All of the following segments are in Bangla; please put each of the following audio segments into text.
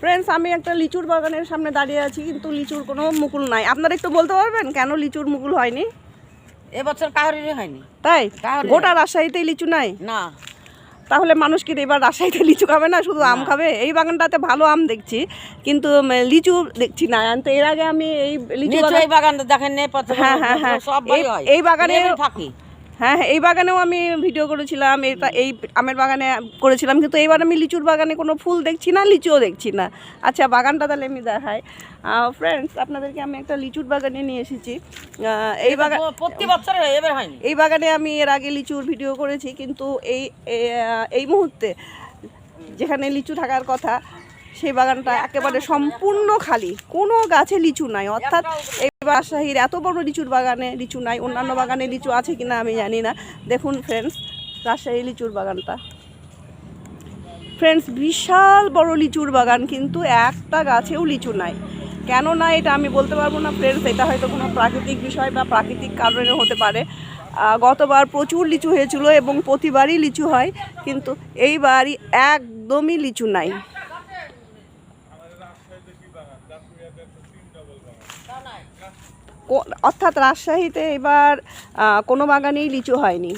ফ্রেন্ডস, আমি একটা লিচুর বাগানের সামনে দাঁড়িয়ে আছি, কিন্তু লিচুর কোনো মুকুল নাই। আপনারা একটু বলতে পারবেন কেন লিচুর মুকুল হয়নি? এবছর কাহরিরই হয়নি। তাই? গোটা রাজশাহীতেই লিচু নাই? না। তাহলে মানুষ কি এবার রাজশাহীতে লিচু খাবে না, শুধু আম খাবে? এই বাগানটাতে ভালো আম দেখছি, কিন্তু লিচু দেখছি না। তো এর আগে আমি এই লিচু বাগানটা দেখেন, হ্যাঁ হ্যাঁ হ্যাঁ, এই বাগানে থাকি। হ্যাঁ হ্যাঁ, এই বাগানেও আমি ভিডিও করেছিলাম, এই আমের বাগানে করেছিলাম, কিন্তু এইবার আমি লিচুর বাগানে কোনো ফুল দেখছি না, লিচুও দেখছি না। আচ্ছা, বাগানটা তাহলে আমি দেখাই। ফ্রেন্ডস, আপনাদেরকে আমি একটা লিচুর বাগানে নিয়ে এসেছি। এই বাগান প্রতি বছর এবার হয়নি। এই বাগানে আমি এর আগে লিচুর ভিডিও করেছি, কিন্তু এই মুহূর্তে যেখানে লিচু থাকার কথা সেই বাগানটা একেবারে সম্পূর্ণ খালি, কোনো গাছে লিচু নাই। অর্থাৎ এই রাজশাহীর এত বড় লিচুর বাগানে লিচু নাই। অন্যান্য বাগানে লিচু আছে কিনা আমি জানি না। দেখুন ফ্রেন্ডস, রাজশাহী লিচুর বাগানটা। ফ্রেন্ডস, বিশাল বড় লিচুর বাগান, কিন্তু একটা গাছেও লিচু নাই। কেন না এটা আমি বলতে পারবো না ফ্রেন্ডস, এটা হয়তো কোনো প্রাকৃতিক বিষয় বা প্রাকৃতিক কারণে হতে পারে। গতবার প্রচুর লিচু হয়েছিল এবং প্রতিবারই লিচু হয়, কিন্তু এইবারই একদমই লিচু নাই। অর্থাৎ রাজশাহীতে এবার কোনো বাগানেই লিচু হয়নি।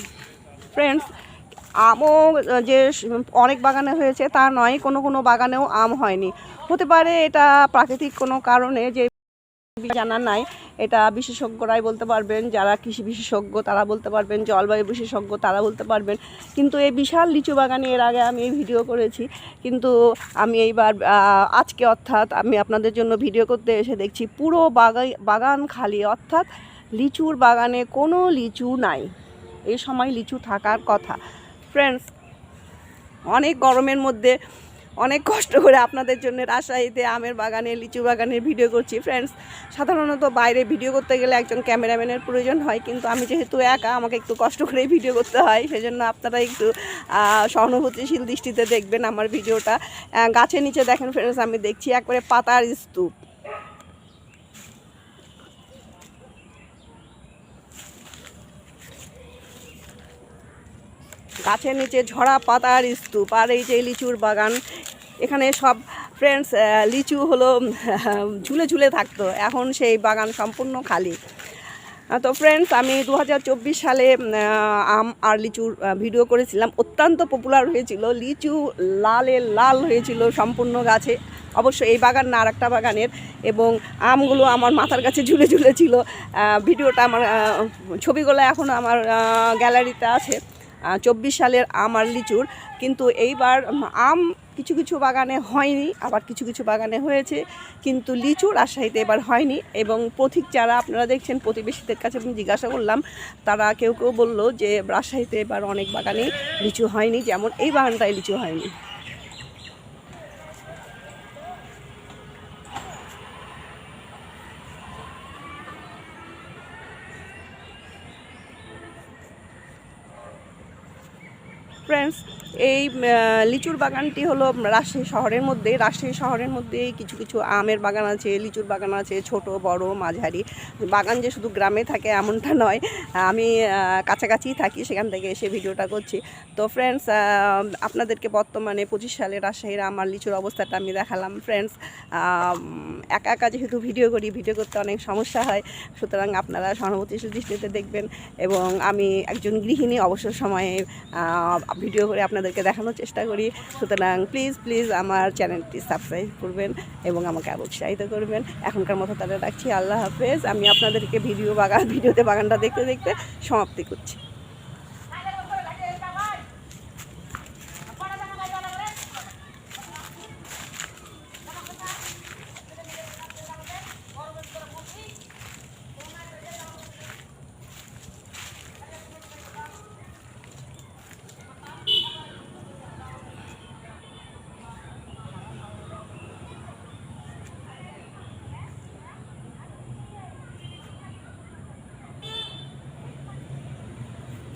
ফ্রেন্ডস, আমও যে অনেক বাগানে হয়েছে তা নয়, কোনো কোনো বাগানেও আম হয়নি। হতে পারে এটা প্রাকৃতিক কোনো কারণে, যে জানা নাই। এটা বিশেষজ্ঞরাই বলতে পারবেন, যারা কৃষি বিশেষজ্ঞ তারা বলতে পারবেন, জলবায়ু বিশেষজ্ঞ তারা বলতে পারবেন। কিন্তু এই বিশাল লিচু বাগানে এর আগে আমি এই ভিডিও করেছি, কিন্তু আমি এইবার আজকে অর্থাৎ আমি আপনাদের জন্য ভিডিও করতে এসে দেখছি পুরো বাগান খালি। অর্থাৎ লিচুর বাগানে কোনো লিচু নাই। এই সময় লিচু থাকার কথা। ফ্রেন্ডস, অনেক গরমের মধ্যে অনেক কষ্ট করে আপনাদের জন্য রাজশাহীতে আমের বাগানে লিচু বাগানের ভিডিও করছি। ফ্রেন্ডস, সাধারণত বাইরে ভিডিও করতে গেলে একজন ক্যামেরাম্যানের প্রয়োজন হয়, কিন্তু আমি যেহেতু একা, আমাকে একটু কষ্ট করেই ভিডিও করতে হয়। সেজন্য আপনারা একটু সহানুভূতিশীল দৃষ্টিতে দেখবেন আমার ভিডিওটা। গাছের নিচে দেখেন ফ্রেন্ডস, আমি দেখছি একবারে পাতার স্তূপ। গাছের নিচে ঝরা পাতার স্তূপ, আর এই যে লিচুর বাগান। এখানে সব ফ্রেন্ডস লিচু হলো ঝুলে ঝুলে থাকতো, এখন সেই বাগান সম্পূর্ণ খালি। তো ফ্রেন্ডস, আমি 2024 সালে আম আর লিচুর ভিডিও করেছিলাম। অত্যন্ত পপুলার হয়েছিল, লিচু লাল হয়েছিল সম্পূর্ণ গাছে। অবশ্য এই বাগান না, আর একটা বাগানের, এবং আমগুলো আমার মাথার কাছে ঝুলে ঝুলে ছিল। ভিডিওটা আমার ছবিগুলো এখনও আমার গ্যালারিতে আছে, 24 সালের আম আর লিচুর। কিন্তু এইবার আম কিছু কিছু বাগানে হয়নি, আবার কিছু কিছু বাগানে হয়েছে, কিন্তু লিচু রাজশাহীতে এবার হয়নি। এবং পথিক যারা আপনারা দেখছেন, প্রতিবেশীদের কাছে আমি জিজ্ঞাসা করলাম, তারা কেউ কেউ বললো যে রাজশাহীতে এবার অনেক বাগানেই লিচু হয়নি, যেমন এই বাগানটায় লিচু হয়নি। ফ্রেন্ডস, এই লিচুর বাগানটি হলো রাজশাহী শহরের মধ্যেই কিছু কিছু আমের বাগান আছে, লিচুর বাগান আছে, ছোট বড় মাঝারি। বাগান যে শুধু গ্রামে থাকে এমনটা নয়, আমি কাছাকাছিই থাকি, সেখান থেকে এসে ভিডিওটা করছি। তো ফ্রেন্ডস, আপনাদেরকে বর্তমানে 25 সালে রাজশাহীর আম আর লিচুর অবস্থাটা আমি দেখালাম। ফ্রেন্ডস, একা একা যেহেতু ভিডিও করতে অনেক সমস্যা হয়, সুতরাং আপনারা সহানুভূতিশীল দৃষ্টিতে দেখবেন। এবং আমি একজন গৃহিণী, অবসর সময়ে ভিডিও করে আপনাদেরকে দেখানোর চেষ্টা করি। সুতরাং প্লিজ আমার চ্যানেলটি সাবস্ক্রাইব করবেন এবং আমাকে উৎসাহিত করবেন। এখনকার মতো তাহলে রাখছি, আল্লাহ হাফেজ। আমি আপনাদেরকে ভিডিওতে বাগানটা দেখতে সমাপ্তি করছি।